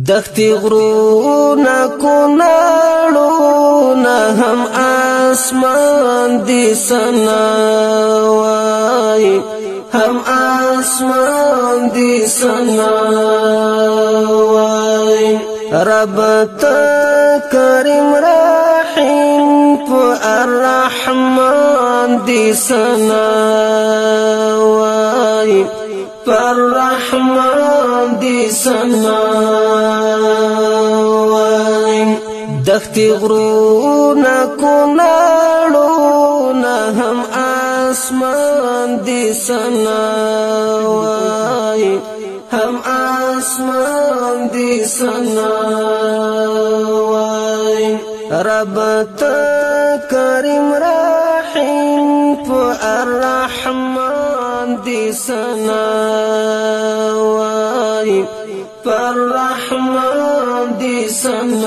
دختي غرونا کناړونا هم آسمان دی سناوای هم آسمان دی سناوای رب تا کریم رحیم پو الرحمن دی سناوای الرحمن دی سناوای دختي غرونا کناړونا هم آسمان دی سناوای هم آسمان دی سناوای رب تا کریم رحیم پو الرحمن دی سناوای الرحمن دی سناوای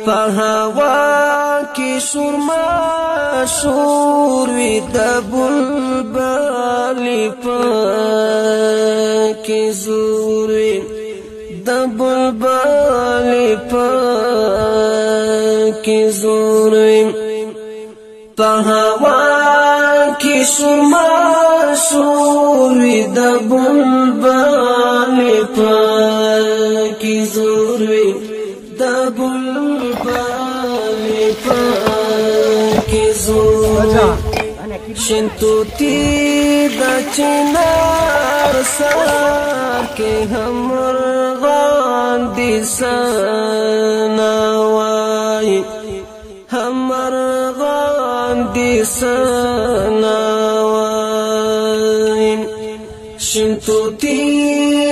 فهوا کی سرما شور وی د بلبل پاکی زور وی د بلبل پاکی زور وی فهوا کی سرما شور وی د بلبل پاکی زور وی د بلبل پاکی زور شنتوتی د چنار سار کے همرغان دی سناوای همرغان دی سناوای شنتوتی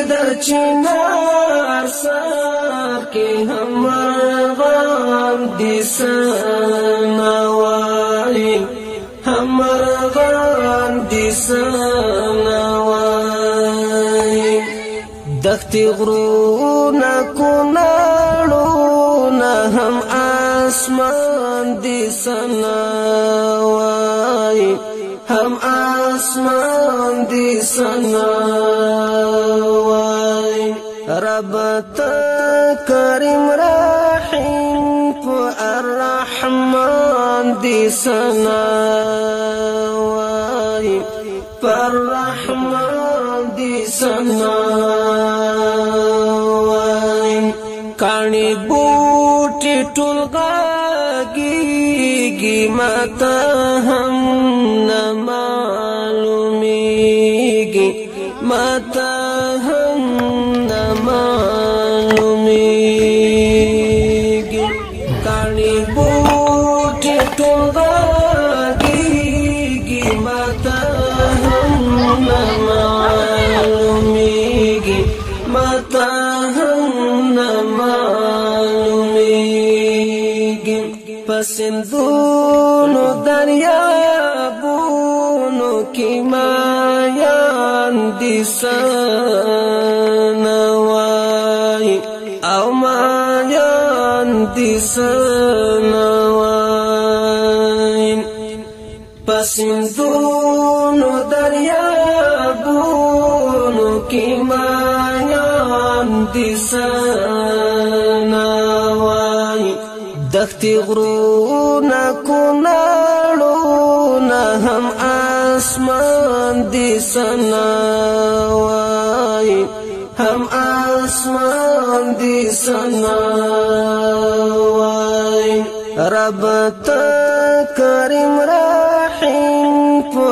د چنار سار کے همرغان دی سناوای همرغان دی سناوای دختي غرونا کناړونا هم آسمان دی سناوای هم آسمان دی سناوای رب تا کریم رحیم پو الرحمن دی سناوای الرحمن دی سناوای کانی بوټی ټول غاږیږي ماته هم نه معلومیږي ماته هم نه معلومیږي کانی بوټی ټول غاږیږي ماته هم نه معلومیږي ماته هم نه معلومیږي پسندونو دریابونو کې مایان دي سناوای او مایان دي سناوای پسندونو دریابونو کې مایان دي سناوای دختي غرونا کناړونا هم آسمان دی سناوای هم آسمان دی سناوای رب تا کریم رحیم پو